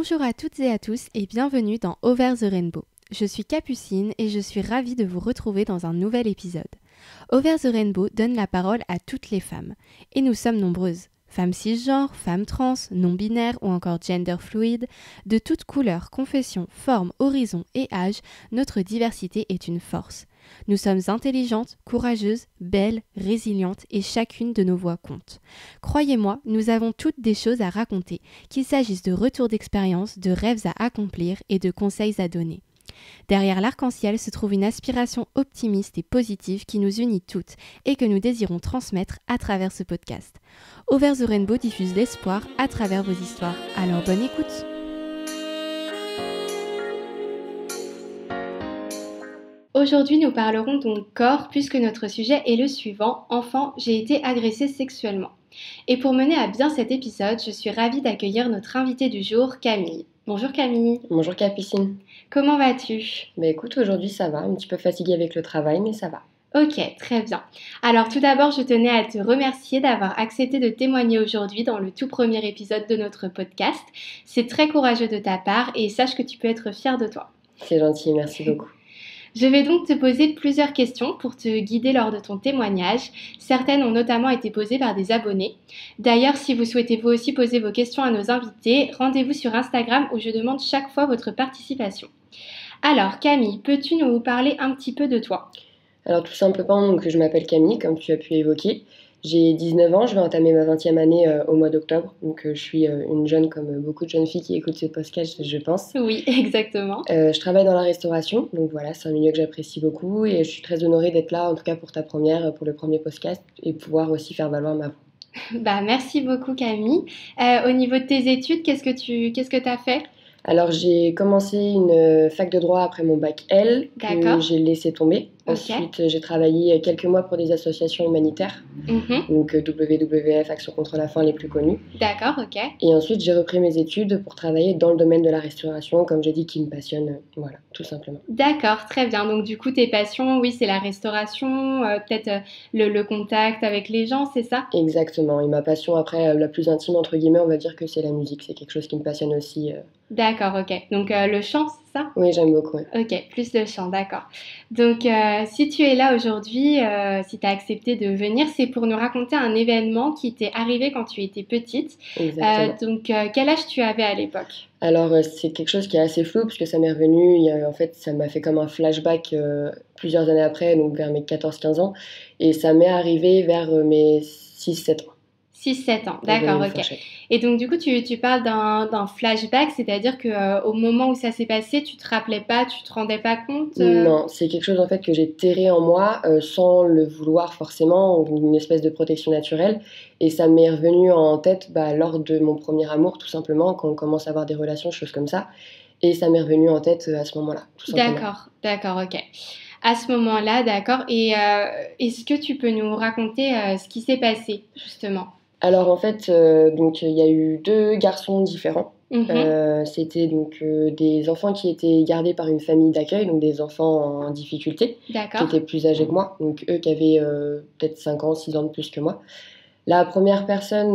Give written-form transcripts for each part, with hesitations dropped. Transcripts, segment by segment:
Bonjour à toutes et à tous et bienvenue dans Over the Rainbow. Je suis Capucine et je suis ravie de vous retrouver dans un nouvel épisode. Over the Rainbow donne la parole à toutes les femmes. Et nous sommes nombreuses. Femmes cisgenres, femmes trans, non-binaires ou encore gender fluide. De toutes couleurs, confessions, formes, horizons et âges, notre diversité est une force. Nous sommes intelligentes, courageuses, belles, résilientes et chacune de nos voix compte. Croyez-moi, nous avons toutes des choses à raconter, qu'il s'agisse de retours d'expérience, de rêves à accomplir et de conseils à donner. Derrière l'arc-en-ciel se trouve une aspiration optimiste et positive qui nous unit toutes et que nous désirons transmettre à travers ce podcast. Over the Rainbow diffuse l'espoir à travers vos histoires. Alors bonne écoute! Aujourd'hui, nous parlerons donc corps puisque notre sujet est le suivant. Enfant, j'ai été agressée sexuellement. Et pour mener à bien cet épisode, je suis ravie d'accueillir notre invitée du jour, Camille. Bonjour Camille. Bonjour Capucine. Comment vas-tu ? Écoute, aujourd'hui ça va, un petit peu fatiguée avec le travail, mais ça va. Ok, très bien. Alors tout d'abord, je tenais à te remercier d'avoir accepté de témoigner aujourd'hui dans le tout premier épisode de notre podcast. C'est très courageux de ta part et sache que tu peux être fière de toi. C'est gentil, merci beaucoup. Je vais donc te poser plusieurs questions pour te guider lors de ton témoignage. Certaines ont notamment été posées par des abonnés. D'ailleurs, si vous souhaitez vous aussi poser vos questions à nos invités, rendez-vous sur Instagram où je demande chaque fois votre participation. Alors Camille, peux-tu nous parler un petit peu de toi ? Alors tout simplement, donc, je m'appelle Camille, comme tu as pu évoquer. J'ai 19 ans, je vais entamer ma 20e année au mois d'octobre. Donc je suis une jeune comme beaucoup de jeunes filles qui écoutent ce podcast, je pense. Oui, exactement. Je travaille dans la restauration, donc voilà, c'est un milieu que j'apprécie beaucoup et je suis très honorée d'être là, en tout cas pour pour le premier podcast et pouvoir aussi faire valoir ma voix. Merci beaucoup Camille. Au niveau de tes études, qu'est-ce que tu as fait ? Alors j'ai commencé une fac de droit après mon bac L, que j'ai laissé tomber. Ensuite j'ai travaillé quelques mois pour des associations humanitaires, donc WWF, Action contre la faim les plus connues. D'accord, ok. Et ensuite j'ai repris mes études pour travailler dans le domaine de la restauration, comme j'ai dit, qui me passionne, voilà, tout simplement. D'accord, très bien. Donc du coup tes passions, oui, c'est la restauration, peut-être le contact avec les gens, c'est ça ? Exactement, et ma passion après, la plus intime entre guillemets, on va dire que c'est la musique, c'est quelque chose qui me passionne aussi. D'accord, ok. Donc le chant, c'est ça ? Oui, j'aime beaucoup. Ouais. Ok, plus le chant, d'accord. Donc si tu es là aujourd'hui, si tu as accepté de venir, c'est pour nous raconter un événement qui t'est arrivé quand tu étais petite. Exactement. Donc quel âge tu avais à l'époque ? Alors c'est quelque chose qui est assez flou puisque ça m'est revenu, en fait ça m'a fait comme un flashback plusieurs années après, donc vers mes 14-15 ans, et ça m'est arrivé vers mes 6-7 ans. 6-7 ans, d'accord, ok. Et donc du coup tu parles d'un flashback, c'est-à-dire qu'au moment où ça s'est passé, tu te rappelais pas, tu te rendais pas compte Non, c'est quelque chose en fait que j'ai terré en moi sans le vouloir forcément, une espèce de protection naturelle, et ça m'est revenu en tête lors de mon premier amour tout simplement, quand on commence à avoir des relations, choses comme ça, et ça m'est revenu en tête à ce moment-là, tout simplement. D'accord, ok. À ce moment-là, d'accord, et est-ce que tu peux nous raconter ce qui s'est passé justement ? Alors en fait, donc il y a eu 2 garçons différents. C'était donc des enfants qui étaient gardés par une famille d'accueil, donc des enfants en difficulté, qui étaient plus âgés que moi, donc eux qui avaient peut-être 5 ans, 6 ans de plus que moi. La première personne,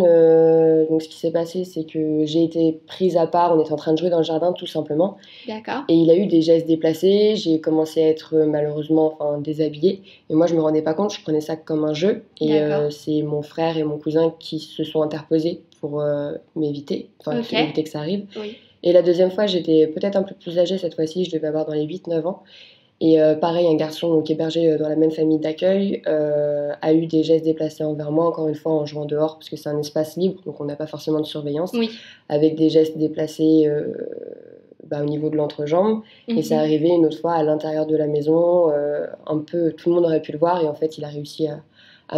donc ce qui s'est passé, c'est que j'ai été prise à part, on était en train de jouer dans le jardin tout simplement. D'accord. Et il a eu des gestes déplacés, j'ai commencé à être malheureusement déshabillée. Et moi je me rendais pas compte, je prenais ça comme un jeu. Et c'est mon frère et mon cousin qui se sont interposés pour m'éviter, éviter que ça arrive. Oui. Et la deuxième fois, j'étais peut-être un peu plus âgée cette fois-ci, je devais avoir dans les 8-9 ans. Et pareil, un garçon donc, hébergé dans la même famille d'accueil a eu des gestes déplacés envers moi, encore une fois en jouant dehors, parce que c'est un espace libre, donc on n'a pas forcément de surveillance, avec des gestes déplacés au niveau de l'entrejambe. Et ça arrivait une autre fois à l'intérieur de la maison, un peu, tout le monde aurait pu le voir, et en fait il a réussi que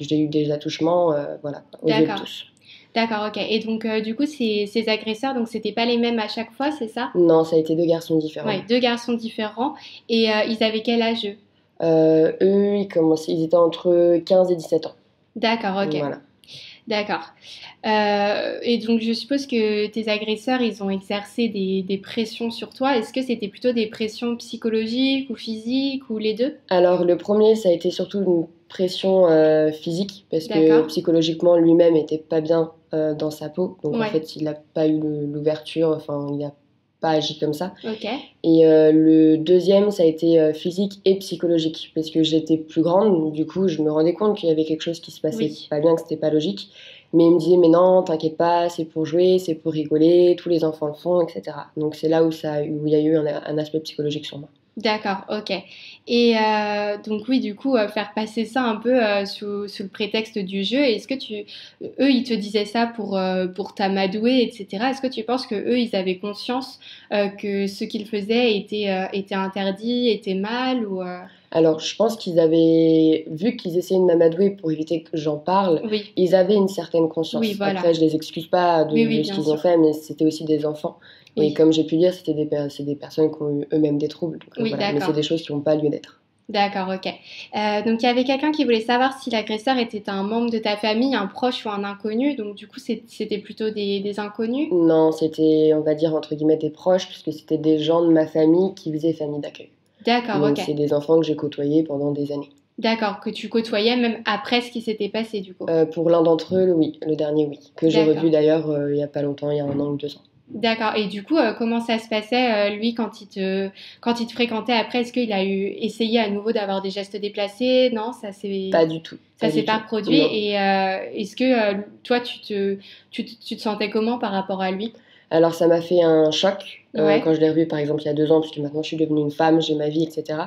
j'ai eu des attouchements aux yeux de tous. D'accord, ok. Et donc, du coup, ces agresseurs, donc c'était pas les mêmes à chaque fois, c'est ça ? Non, ça a été 2 garçons différents. Oui, 2 garçons différents. Et ils avaient quel âge, eux ? Eux, ils étaient entre 15 et 17 ans. D'accord, ok. Voilà. D'accord. Et donc, je suppose que tes agresseurs, ils ont exercé des pressions sur toi. Est-ce que c'était plutôt des pressions psychologiques ou physiques ou les deux ? Alors, le premier, ça a été surtout une pression physique parce que D'accord. psychologiquement lui-même était pas bien dans sa peau. Donc en Ouais. fait, il n'a pas eu l'ouverture, enfin, il n'a pas agi comme ça. Ok. Et le deuxième, ça a été physique et psychologique parce que j'étais plus grande. Du coup, je me rendais compte qu'il y avait quelque chose qui se passait Oui. pas bien, que c'était pas logique. Mais il me disait, mais non, t'inquiète pas, c'est pour jouer, c'est pour rigoler, tous les enfants le font, etc. Donc c'est là où il y a eu un aspect psychologique sur moi. D'accord, ok. Et donc oui, du coup, faire passer ça un peu sous le prétexte du jeu, est-ce que eux, ils te disaient ça pour t'amadouer, etc. Est-ce que tu penses que eux, ils avaient conscience que ce qu'ils faisaient était interdit, était mal ou Alors, je pense qu'ils avaient vu qu'ils essayaient de m'amadouer pour éviter que j'en parle. Oui, Ils avaient une certaine oui, conscience. voilà. Après, je les excuse pas Oui, de oui, ce bien qu'ils ont sûr. fait, mais c'était aussi des enfants. Et Oui, comme j'ai pu dire, c'est des personnes qui ont eu eux-mêmes des troubles. Donc, oui, voilà. Mais c'est d'accord. des choses qui n'ont pas lieu d'être. D'accord, ok. Donc il y avait quelqu'un qui voulait savoir si l'agresseur était un membre de ta famille, un proche ou un inconnu. Donc du coup, c'était plutôt des inconnus. Non, c'était, on va dire, entre guillemets, des proches, puisque c'était des gens de ma famille qui faisaient famille d'accueil. D'accord, Donc, ok. c'est des enfants que j'ai côtoyés pendant des années. D'accord, que tu côtoyais même après ce qui s'était passé du coup. Pour l'un d'entre eux, oui, le dernier, oui. Que j'ai revu D'accord. d'ailleurs il y a pas longtemps, il y a 1 an ou 2 ans. D'accord. Et du coup, comment ça se passait lui quand il te fréquentait après? Est-ce qu'il a essayé à nouveau d'avoir des gestes déplacés? Non, Pas du tout, ça pas s'est du pas tout. reproduit. Non. Et est-ce que toi, tu te sentais comment par rapport à lui? Alors ça m'a fait un choc Ouais, quand je l'ai revu par exemple il y a 2 ans, puisque maintenant je suis devenue une femme, j'ai ma vie, etc.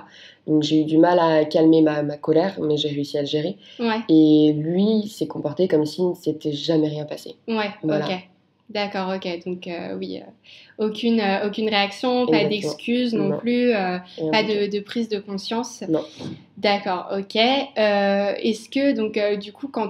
Donc j'ai eu du mal à calmer ma colère, mais j'ai réussi à le gérer. ouais. Et lui s'est comporté comme s'il ne s'était jamais rien passé. Ouais, ok. Voilà, D'accord, ok. Donc oui, aucune réaction, pas exactement. d'excuses non Non, plus, rien pas du tout. de prise de conscience. Non. D'accord, ok. Est-ce que donc du coup quand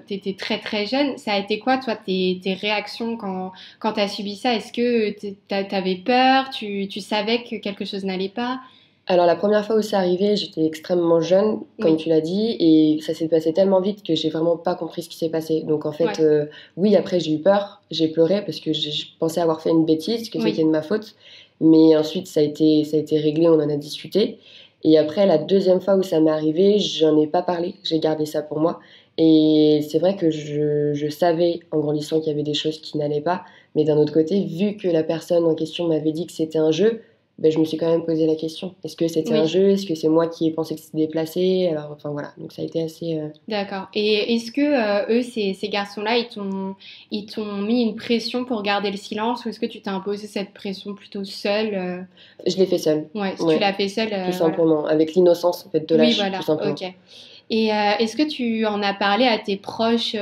t'étais très très jeune, ça a été quoi toi tes réactions quand t'as subi ça? Est-ce que t'avais peur? Tu savais que quelque chose n'allait pas? Alors la première fois où c'est arrivé, j'étais extrêmement jeune, comme Oui, tu l'as dit, et ça s'est passé tellement vite que j'ai vraiment pas compris ce qui s'est passé. Donc en fait, ouais, oui, après j'ai eu peur, j'ai pleuré parce que je pensais avoir fait une bêtise, que c'était oui, de ma faute. Mais ensuite ça a été réglé, on en a discuté. Et après, la deuxième fois où ça m'est arrivé, j'en ai pas parlé, j'ai gardé ça pour moi. Et c'est vrai que je savais en grandissant qu'il y avait des choses qui n'allaient pas, mais d'un autre côté, vu que la personne en question m'avait dit que c'était un jeu, ben, je me suis quand même posé la question. Est-ce que c'était un oui. jeu? Est-ce que c'est moi qui ai pensé que c'était déplacé? Alors, enfin voilà. Donc ça a été assez. D'accord. Et est-ce que eux, ces garçons-là, ils t'ont mis une pression pour garder le silence ou est-ce que tu t'es imposé cette pression plutôt seule Je l'ai fait seule. Ouais, si tu Ouais, l'as fait seule, tout voilà. simplement. Avec l'innocence en fait de Oui, l'âge, tout voilà, simplement. ok. Et est-ce que tu en as parlé à tes proches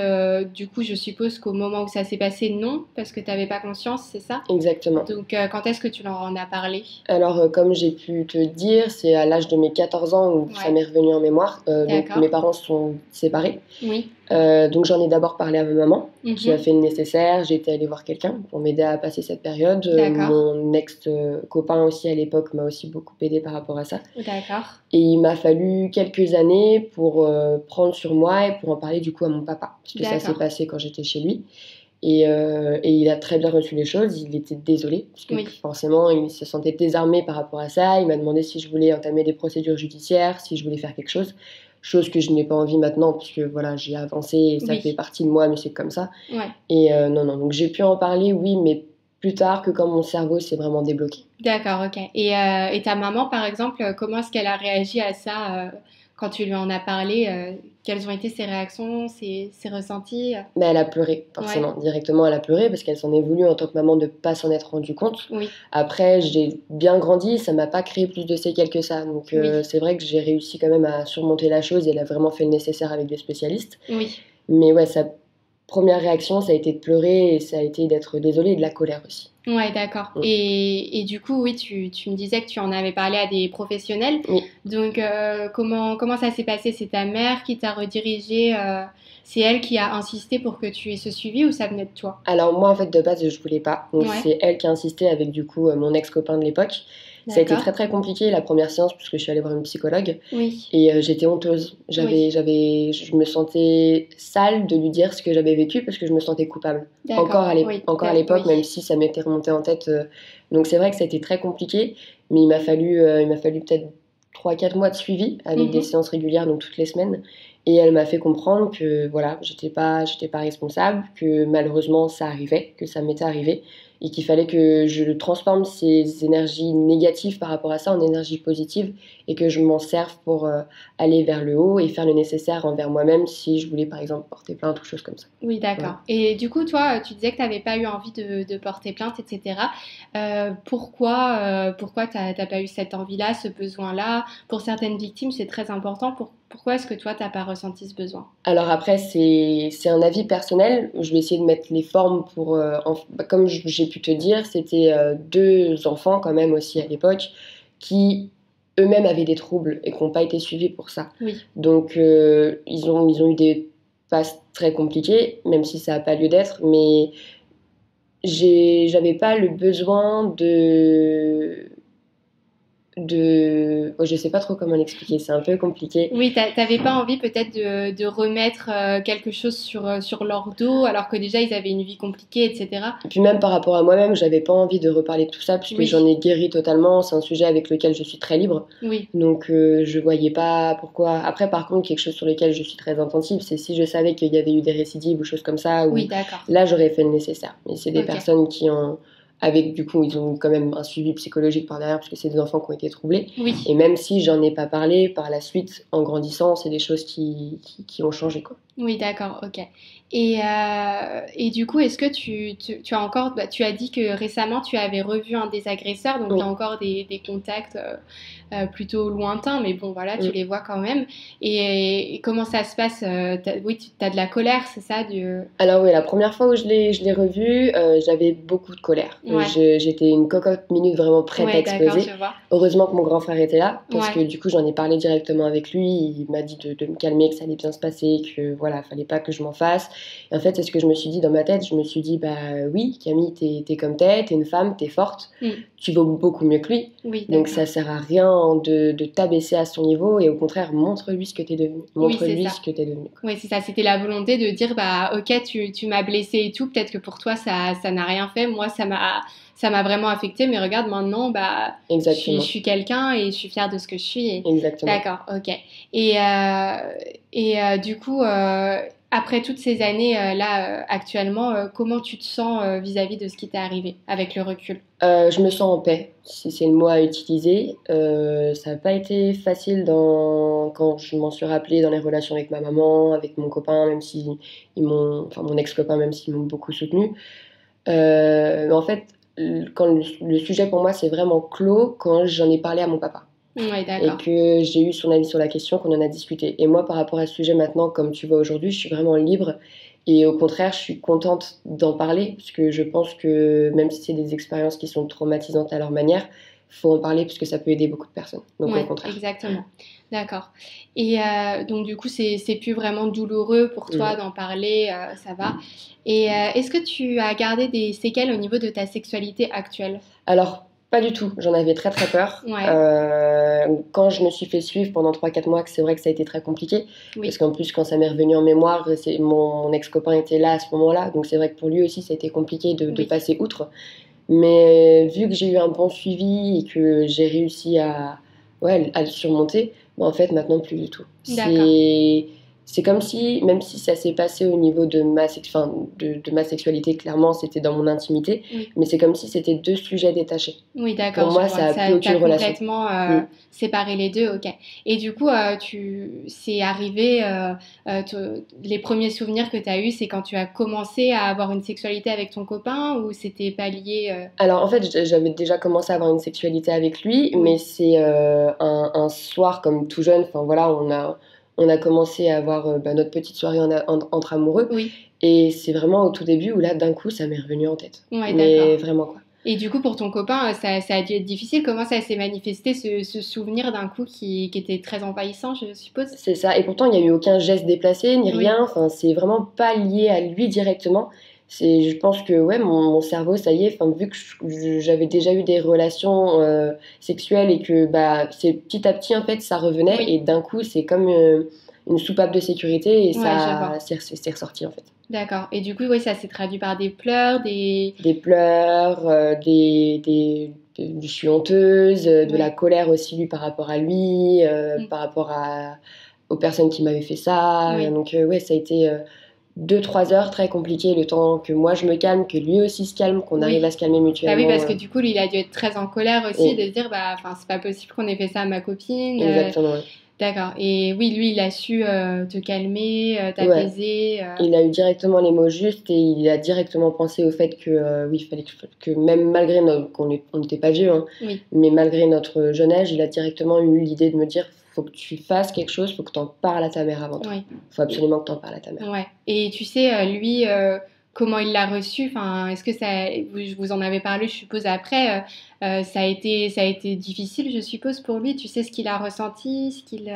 du coup, je suppose qu'au moment où ça s'est passé, non, parce que tu n'avais pas conscience, c'est ça? Exactement. Donc, quand est-ce que tu leur en as parlé? Alors, comme j'ai pu te dire, c'est à l'âge de mes 14 ans où ça Ouais, m'est revenu en mémoire. Donc, d'accord. mes parents sont séparés. Oui. Donc, j'en ai d'abord parlé à ma maman, qui a Mhm. fait le nécessaire. J'ai été allée voir quelqu'un pour m'aider à passer cette période. D'accord. Mon ex-copain aussi à l'époque m'a aussi beaucoup aidé par rapport à ça. D'accord. Et il m'a fallu quelques années pour prendre sur moi et pour en parler du coup à mon papa. Parce que ça s'est D'accord. passé quand j'étais chez lui. Et il a très bien reçu les choses, il était désolé, parce que Oui. forcément il se sentait désarmé par rapport à ça. Il m'a demandé si je voulais entamer des procédures judiciaires, si je voulais faire quelque chose. Chose que je n'ai pas envie maintenant, parce que voilà, j'ai avancé et ça fait Oui. partie de moi, mais c'est comme ça. Ouais. Et non, non, donc j'ai pu en parler, oui, mais plus tard que quand mon cerveau s'est vraiment débloqué. D'accord, ok. Et ta maman, par exemple, comment est-ce qu'elle a réagi à ça quand tu lui en as parlé quelles ont été ses réactions, ses ressentis Mais elle a pleuré, Ouais, forcément. Directement, elle a pleuré parce qu'elle s'en est voulu en tant que maman de ne pas s'en être rendue compte. oui, Après, j'ai bien grandi, ça m'a pas créé plus de séquelles que ça. Donc, oui, c'est vrai que j'ai réussi quand même à surmonter la chose et elle a vraiment fait le nécessaire avec des spécialistes. oui. Mais ouais, sa première réaction, ça a été de pleurer et ça a été d'être désolée et de la colère aussi. Ouais, d'accord. Mm. Et du coup, oui, tu me disais que tu en avais parlé à des professionnels. Oui. Donc, comment ça s'est passé? C'est ta mère qui t'a redirigé c'est elle qui a insisté pour que tu aies ce suivi ou ça venait de toi? Alors moi, en fait, de base, je voulais pas. Donc Ouais, c'est elle qui a insisté avec du coup mon ex-copain de l'époque. Ça a été d'accord. très très compliqué la première séance puisque je suis allée voir une psychologue. Oui, Et j'étais honteuse. oui, Je me sentais sale de lui dire ce que j'avais vécu parce que je me sentais coupable. d'accord. Oui, Encore à l'époque, oui, même si ça m'était remonté en tête. Donc c'est vrai que ça a été très compliqué, mais il m'a fallu peut-être 3-4 mois de suivi avec des séances régulières, donc toutes les semaines. Et elle m'a fait comprendre que voilà, j'étais pas responsable, que malheureusement ça arrivait, que ça m'était arrivé, et qu'il fallait que je transforme ces énergies négatives par rapport à ça en énergie positive, et que je m'en serve pour aller vers le haut et faire le nécessaire envers moi-même si je voulais par exemple porter plainte ou choses comme ça. Oui, d'accord. Voilà. Et du coup, toi, tu disais que tu n'avais pas eu envie de porter plainte, etc. Pourquoi t'as pas eu cette envie-là, ce besoin-là? Pour certaines victimes, c'est très important. Pourquoi est-ce que toi, tu n'as pas ressenti ce besoin? Alors après, c'est un avis personnel. Je vais essayer de mettre les formes pour... comme j'ai pu te dire, c'était 2 enfants quand même aussi à l'époque qui eux-mêmes avaient des troubles et qui n'ont pas été suivis pour ça. Oui. Donc ils ont eu des passes très compliquées, même si ça n'a pas lieu d'être, mais j'avais pas le besoin je sais pas trop comment l'expliquer, c'est un peu compliqué. Oui, t'avais pas envie peut-être de remettre quelque chose sur leur dos, alors que déjà ils avaient une vie compliquée, etc. Et puis même par rapport à moi-même, j'avais pas envie de reparler de tout ça, puisque Oui. j'en ai guéri totalement, c'est un sujet avec lequel je suis très libre. Oui. Donc je voyais pas pourquoi. Après par contre, quelque chose sur lequel je suis très attentive, c'est si je savais qu'il y avait eu des récidives ou choses comme ça, Oui, d'accord. là j'aurais fait le nécessaire. Mais c'est des Ok. personnes qui ont... Avec, du coup, ils ont quand même un suivi psychologique par derrière, parce que c'est des enfants qui ont été troublés. Oui. Et même si j'en ai pas parlé, par la suite, en grandissant, c'est des choses qui ont changé, quoi. Oui, d'accord, ok. Et du coup, est-ce que tu as encore, tu as dit que récemment tu avais revu un des agresseurs, donc Oui. tu as encore des contacts plutôt lointains, mais bon, voilà, tu Oui. les vois quand même. Et comment ça se passe? Oui, tu as de la colère, c'est ça? Alors oui, la première fois où je l'ai revu, j'avais beaucoup de colère. Ouais. J'étais une cocotte minute vraiment prête à Ouais, d'accord, exploser. je vois. Heureusement que mon grand frère était là, parce Ouais. que du coup j'en ai parlé directement avec lui. Il m'a dit de me calmer, que ça allait bien se passer, que voilà, fallait pas que je m'en fasse. Et en fait, c'est ce que je me suis dit dans ma tête. Je me suis dit, bah oui, Camille, t'es comme t'es une femme, t'es forte, tu vaux beaucoup mieux que lui. Oui, Donc d'accord. ça sert à rien de t'abaisser à son niveau, et au contraire, montre-lui ce que t'es devenu. Montre-lui c'est ça. ce que t'es devenu. Oui, c'est ça. C'était la volonté de dire, bah, ok, tu m'as blessée et tout. Peut-être que pour toi, ça n'a rien fait. Moi, ça m'a vraiment affectée. Mais regarde, maintenant, bah, je Exactement. suis quelqu'un et je suis fière de ce que je suis. Exactement. D'accord, ok. Du coup, après toutes ces années là, actuellement, comment tu te sens vis-à-vis de ce qui t'est arrivé avec le recul? Je me sens en paix, si c'est le mot à utiliser. Ça n'a pas été facile quand je m'en suis rappelée dans les relations avec ma maman, avec mon copain, même si mon ex-copain, même s'ils m'ont beaucoup soutenue. Mais en fait, quand le sujet pour moi c'est vraiment clos quand j'en ai parlé à mon papa. Ouais, Et d'accord. que j'ai eu son avis sur la question, qu'on en a discuté. Et moi, par rapport à ce sujet maintenant, comme tu vois aujourd'hui, je suis vraiment libre. Et au contraire, je suis contente d'en parler, parce que je pense que même si c'est des expériences qui sont traumatisantes à leur manière, il faut en parler, parce que ça peut aider beaucoup de personnes. Donc Ouais, au contraire. exactement. D'accord. Et donc, du coup, c'est plus vraiment douloureux pour toi d'en parler, ça va. Et est-ce que tu as gardé des séquelles au niveau de ta sexualité actuelle? Alors, pas du tout. J'en avais très très peur. Ouais. Quand je me suis fait suivre pendant 3-4 mois, que c'est vrai que ça a été très compliqué. Oui. Parce qu'en plus, quand ça m'est revenu en mémoire, mon ex-copain était là à ce moment-là. Donc c'est vrai que pour lui aussi, ça a été compliqué de Oui. passer outre. Mais vu que j'ai eu un bon suivi et que j'ai réussi à le surmonter, bah, en fait, maintenant, plus du tout. D'accord. C'est comme si, même si ça s'est passé au niveau de ma sexualité, clairement, c'était dans mon intimité, Oui. mais c'est comme si c'était 2 sujets détachés. Oui, d'accord. Pour moi, je ça vois. a plus aucune T'as relation. complètement séparé les deux, ok. Et du coup, c'est arrivé, les premiers souvenirs que tu as eus, c'est quand tu as commencé à avoir une sexualité avec ton copain ou c'était pas lié Alors en fait, j'avais déjà commencé à avoir une sexualité avec lui, mais c'est un soir comme tout jeune, enfin voilà, on a commencé à avoir notre petite soirée entre amoureux. Oui. Et c'est vraiment au tout début où là, d'un coup, ça m'est revenu en tête. Ouais, mais d'accord. vraiment quoi. Et du coup, pour ton copain, ça a dû être difficile. Comment ça s'est manifesté, ce souvenir d'un coup qui était très envahissant, je suppose? C'est ça. Et pourtant, il n'y a eu aucun geste déplacé, ni Oui. rien. Enfin, c'est vraiment pas lié à lui directement. Je pense que ouais, mon cerveau, ça y est, vu que j'avais déjà eu des relations sexuelles et que bah, c'est petit à petit, en fait, ça revenait. Oui. Et d'un coup, c'est comme une soupape de sécurité et Ouais, ça c'est ressorti, en fait. D'accord. Et du coup, oui, ça s'est traduit par des pleurs, Des pleurs, des je suis honteuse, de la colère aussi lui par rapport à lui, par rapport aux personnes qui m'avaient fait ça. Donc ça a été 2-3 heures très compliquées, le temps que moi je me calme, que lui aussi se calme, qu'on arrive à se calmer mutuellement. Bah oui, parce que du coup, lui, il a dû être très en colère aussi, de se dire, c'est pas possible qu'on ait fait ça à ma copine. Exactement. D'accord. Et oui, lui, il a su te calmer, t'apaiser. Il a eu directement les mots justes et il a directement pensé au fait que il fallait que même malgré qu'on n'était pas vieux, mais malgré notre jeune âge, il a directement eu l'idée de me dire faut que tu fasses quelque chose, faut que tu en parles à ta mère avant tout. Faut absolument que tu en parles à ta mère. Ouais. Et tu sais, lui, comment il l'a reçu, enfin, est-ce que vous en avez parlé, je suppose, après, ça a été difficile, je suppose, pour lui, tu sais ce qu'il a ressenti, ce qu'il...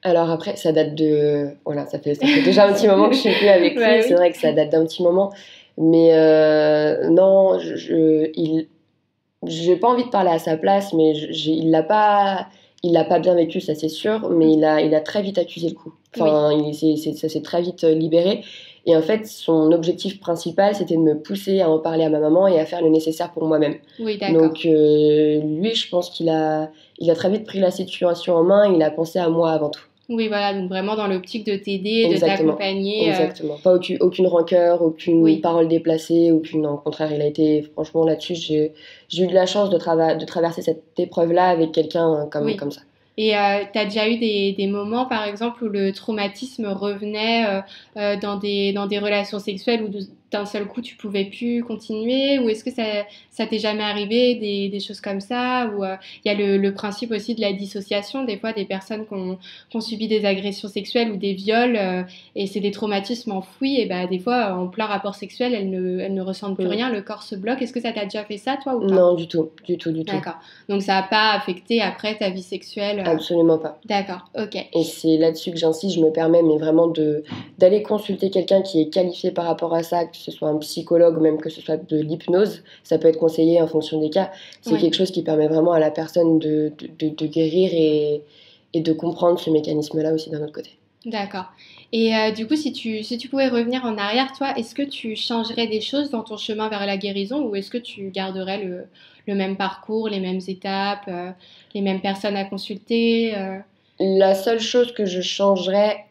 Alors après, ça date de... Voilà, ça fait déjà un petit moment que je suis plus avec lui, c'est vrai que ça date d'un petit moment, mais non, j'ai pas envie de parler à sa place, mais il l'a pas bien vécu, ça c'est sûr, mais il a très vite accusé le coup. Enfin, ça s'est très vite libéré. Et en fait, son objectif principal, c'était de me pousser à en parler à ma maman et à faire le nécessaire pour moi-même. Oui, d'accord. Donc, lui, je pense qu'il a très vite pris la situation en main, il a pensé à moi avant tout. Oui, voilà, donc vraiment dans l'optique de t'aider, de t'accompagner. Exactement. Pas aucune rancœur, aucune parole déplacée, aucune. Non, au contraire, il a été, franchement, là-dessus, j'ai eu de la chance de traverser cette épreuve-là avec quelqu'un comme ça. Et tu as déjà eu des moments, par exemple, où le traumatisme revenait dans des relations sexuelles où d'un seul coup tu pouvais plus continuer, ou est-ce que ça t'est jamais arrivé, des choses comme ça, ou il y a le principe aussi de la dissociation, des fois des personnes qui ont subi des agressions sexuelles ou des viols, et c'est des traumatismes enfouis, et des fois en plein rapport sexuel elles ne ressentent plus rien, le corps se bloque. Est-ce que ça t'a déjà fait ça, toi, ou pas? Non, du tout. D'accord, donc ça n'a pas affecté après ta vie sexuelle? Absolument pas. D'accord, ok. Et c'est là-dessus que j'insiste, je me permets mais vraiment d'aller consulter quelqu'un qui est qualifié par rapport à ça, que ce soit un psychologue, même que ce soit de l'hypnose, ça peut être conseillé en fonction des cas. C'est quelque chose qui permet vraiment à la personne de guérir et de comprendre ce mécanisme-là aussi d'un autre côté. D'accord. Et du coup, si tu pouvais revenir en arrière, toi, est-ce que tu changerais des choses dans ton chemin vers la guérison, ou est-ce que tu garderais le même parcours, les mêmes étapes, les mêmes personnes à consulter La seule chose que je changerais,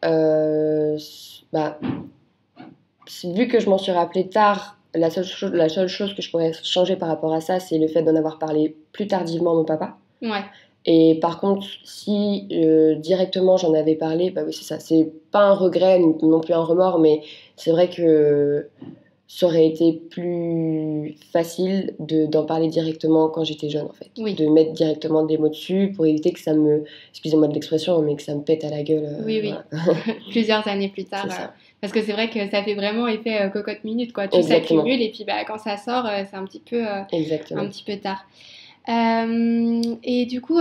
vu que je m'en suis rappelée tard, la seule chose que je pourrais changer par rapport à ça, c'est le fait d'en avoir parlé plus tardivement à mon papa. Ouais. Et par contre, si directement j'en avais parlé, oui, c'est ça. C'est pas un regret, non plus un remords, mais c'est vrai que ça aurait été plus facile d'en parler directement quand j'étais jeune, en fait. Oui. De mettre directement des mots dessus pour éviter que ça me... Excusez-moi de l'expression, mais que ça me pète à la gueule. Oui. Voilà. Plusieurs années plus tard. Parce que c'est vrai que ça fait vraiment effet cocotte minute, quoi. Tout Exactement. s'accumule et puis quand ça sort, c'est un petit peu tard. Et du coup,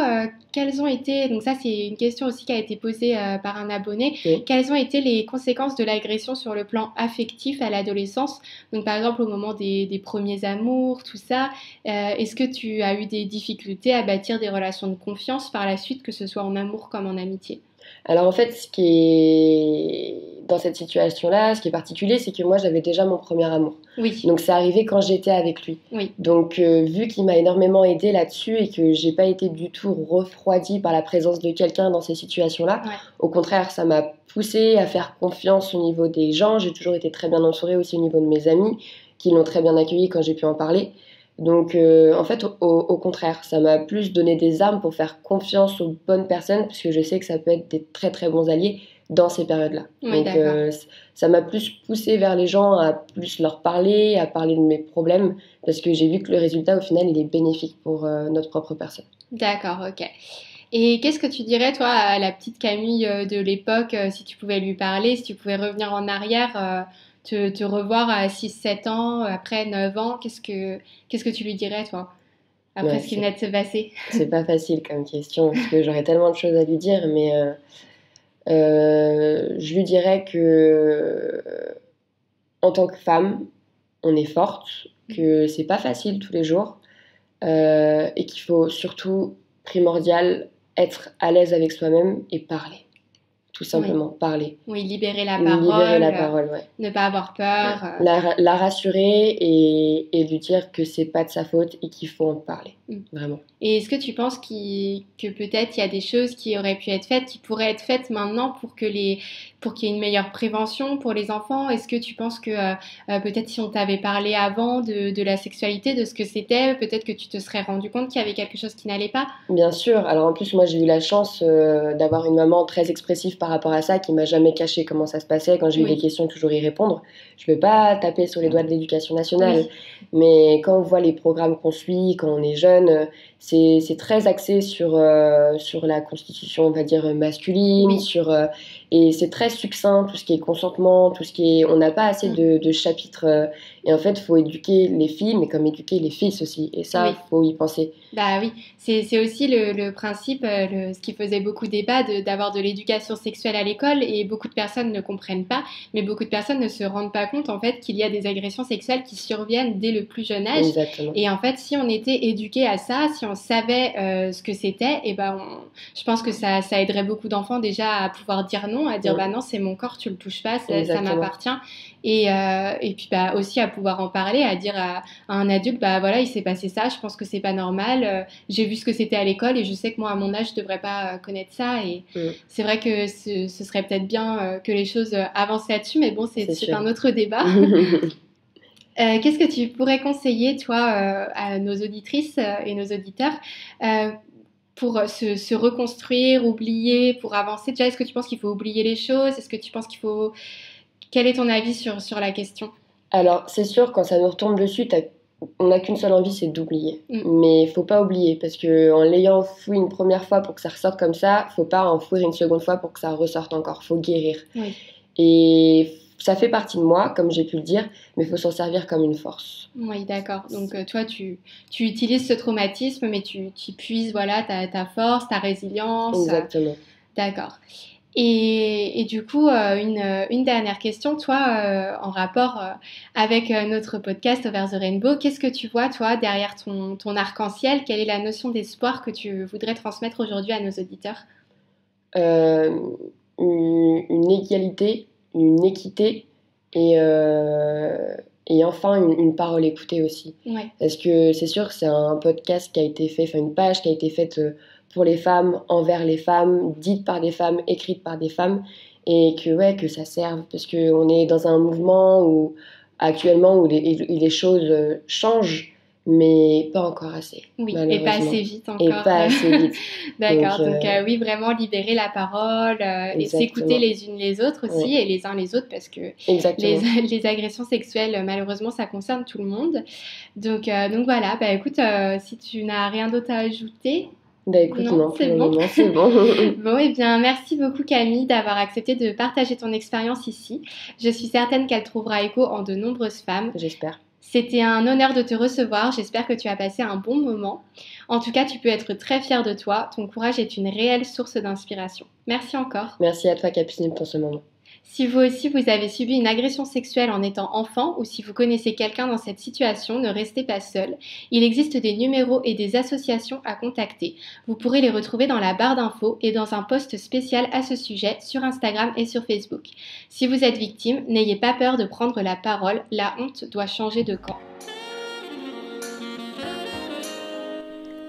quelles ont été, donc ça c'est une question aussi qui a été posée par un abonné, quelles ont été les conséquences de l'agression sur le plan affectif à l'adolescence? Donc par exemple au moment des premiers amours, tout ça, est-ce que tu as eu des difficultés à bâtir des relations de confiance par la suite, que ce soit en amour comme en amitié? Alors en fait, ce qui est dans cette situation-là, ce qui est particulier, c'est que moi j'avais déjà mon premier amour. Oui. Donc c'est arrivé quand j'étais avec lui. Oui. Donc vu qu'il m'a énormément aidée là-dessus et que j'ai pas été du tout refroidie par la présence de quelqu'un dans ces situations-là, au contraire, ça m'a poussée à faire confiance au niveau des gens. J'ai toujours été très bien entourée aussi au niveau de mes amis, qui l'ont très bien accueilli quand j'ai pu en parler. Donc en fait au contraire, ça m'a plus donné des armes pour faire confiance aux bonnes personnes, parce que je sais que ça peut être des très très bons alliés dans ces périodes-là. Oui, donc ça m'a plus poussée vers les gens, à plus leur parler, à parler de mes problèmes, parce que j'ai vu que le résultat au final il est bénéfique pour notre propre personne. D'accord, ok. Et qu'est-ce que tu dirais, toi, à la petite Camille de l'époque, si tu pouvais lui parler, si tu pouvais revenir en arrière, te revoir à 6-7 ans, après 9 ans, qu'est-ce que tu lui dirais, toi, après ce qui venait de se passer? C'est pas facile comme question, parce que j'aurais tellement de choses à lui dire, mais je lui dirais que en tant que femme, on est forte, que c'est pas facile tous les jours, et qu'il faut surtout, primordial, être à l'aise avec soi-même et parler. tout simplement, parler. Oui, libérer la parole, ouais. Ne pas avoir peur. La rassurer et lui dire que c'est pas de sa faute et qu'il faut en parler, vraiment. Et est-ce que tu penses que peut-être il y a des choses qui auraient pu être faites, qui pourraient être faites maintenant pour qu'il y ait une meilleure prévention pour les enfants? Est-ce que tu penses que peut-être si on t'avait parlé avant de la sexualité, de ce que c'était, peut-être que tu te serais rendu compte qu'il y avait quelque chose qui n'allait pas? Bien sûr. Alors en plus, moi j'ai eu la chance d'avoir une maman très expressive par rapport à ça, qui m'a jamais caché comment ça se passait. Quand j'ai eu des questions, toujours y répondre. Je ne veux pas taper sur les doigts de l'éducation nationale, mais quand on voit les programmes qu'on suit, quand on est jeune, c'est très axé sur la constitution, on va dire, masculine, et c'est très succinct, tout ce qui est consentement, tout ce qui est... On n'a pas assez de chapitres, et en fait, il faut éduquer les filles, mais comme éduquer les fils aussi, et ça, il faut y penser. Bah oui, c'est aussi le principe, ce qui faisait beaucoup débat, d'avoir de l'éducation sexuelle à l'école, et beaucoup de personnes ne comprennent pas, mais beaucoup de personnes ne se rendent pas compte en fait qu'il y a des agressions sexuelles qui surviennent dès le plus jeune âge. Exactement. Et en fait, si on était éduqué à ça, si on savait ce que c'était, et je pense que ça aiderait beaucoup d'enfants déjà à pouvoir dire non, à dire bah non, c'est mon corps, tu le touches pas, ça m'appartient. Et puis aussi à pouvoir en parler, à dire à un adulte, bah voilà, il s'est passé ça, je pense que c'est pas normal, j'ai vu ce que c'était à l'école et je sais que moi à mon âge je devrais pas connaître ça, et c'est vrai que ce serait peut-être bien que les choses avancent là-dessus, mais bon, c'est un autre débat. Qu'est-ce que tu pourrais conseiller, toi, à nos auditrices et nos auditeurs pour se reconstruire, oublier, pour avancer? Déjà, est-ce que tu penses qu'il faut oublier les choses? Est-ce que tu penses qu'il faut... Quel est ton avis sur la question? Alors, c'est sûr, quand ça nous retombe dessus, on n'a qu'une seule envie, c'est d'oublier. Mais il ne faut pas oublier, parce qu'en l'ayant fouillé une première fois pour que ça ressorte comme ça, il ne faut pas en fouiller une seconde fois pour que ça ressorte encore. Il faut guérir. Oui. Et ça fait partie de moi, comme j'ai pu le dire, mais il faut s'en servir comme une force. Oui, d'accord. Donc toi, tu utilises ce traumatisme, mais tu puises ta force, ta résilience. Exactement. D'accord. Et du coup, une dernière question, toi, en rapport avec notre podcast Over the Rainbow, qu'est-ce que tu vois, toi, derrière ton arc-en-ciel? Quelle est la notion d'espoir que tu voudrais transmettre aujourd'hui à nos auditeurs? Une égalité, une équité et enfin une parole écoutée aussi. Ouais. Parce que c'est sûr que c'est un podcast qui a été fait, une page qui a été faite pour les femmes, envers les femmes, dite par des femmes, écrite par des femmes, et que ça serve, parce qu'on est dans un mouvement actuellement où les choses changent, mais pas encore assez. Oui, et pas assez vite encore. Et pas assez vite. D'accord, donc oui, vraiment libérer la parole et s'écouter les unes les autres aussi, et les uns les autres, parce que les agressions sexuelles, malheureusement, ça concerne tout le monde. Donc voilà, écoute, si tu n'as rien d'autre à ajouter... écoute, non, c'est bon. C'est bon. Bon, et bien, merci beaucoup Camille d'avoir accepté de partager ton expérience ici. Je suis certaine qu'elle trouvera écho en de nombreuses femmes. J'espère. C'était un honneur de te recevoir, j'espère que tu as passé un bon moment. En tout cas, tu peux être très fière de toi, ton courage est une réelle source d'inspiration. Merci encore. Merci à toi Capucine pour ce moment. Si vous aussi vous avez subi une agression sexuelle en étant enfant, ou si vous connaissez quelqu'un dans cette situation, ne restez pas seul. Il existe des numéros et des associations à contacter. Vous pourrez les retrouver dans la barre d'infos et dans un post spécial à ce sujet sur Instagram et sur Facebook. Si vous êtes victime, n'ayez pas peur de prendre la parole, la honte doit changer de camp.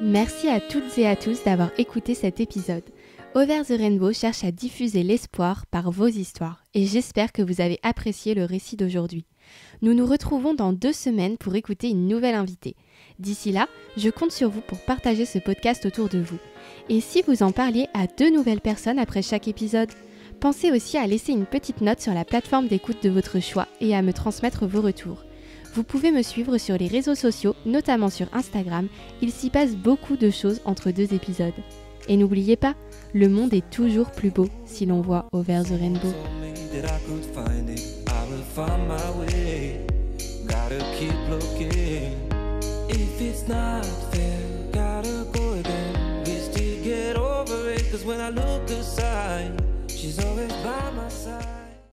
Merci à toutes et à tous d'avoir écouté cet épisode. Over the Rainbow cherche à diffuser l'espoir par vos histoires, et j'espère que vous avez apprécié le récit d'aujourd'hui. Nous nous retrouvons dans 2 semaines pour écouter une nouvelle invitée. D'ici là, je compte sur vous pour partager ce podcast autour de vous. Et si vous en parliez à 2 nouvelles personnes après chaque épisode, pensez aussi à laisser une petite note sur la plateforme d'écoute de votre choix et à me transmettre vos retours. Vous pouvez me suivre sur les réseaux sociaux, notamment sur Instagram, il s'y passe beaucoup de choses entre 2 épisodes. Et n'oubliez pas, le monde est toujours plus beau si l'on voit Over the Rainbow. When I look aside, she's always by my side.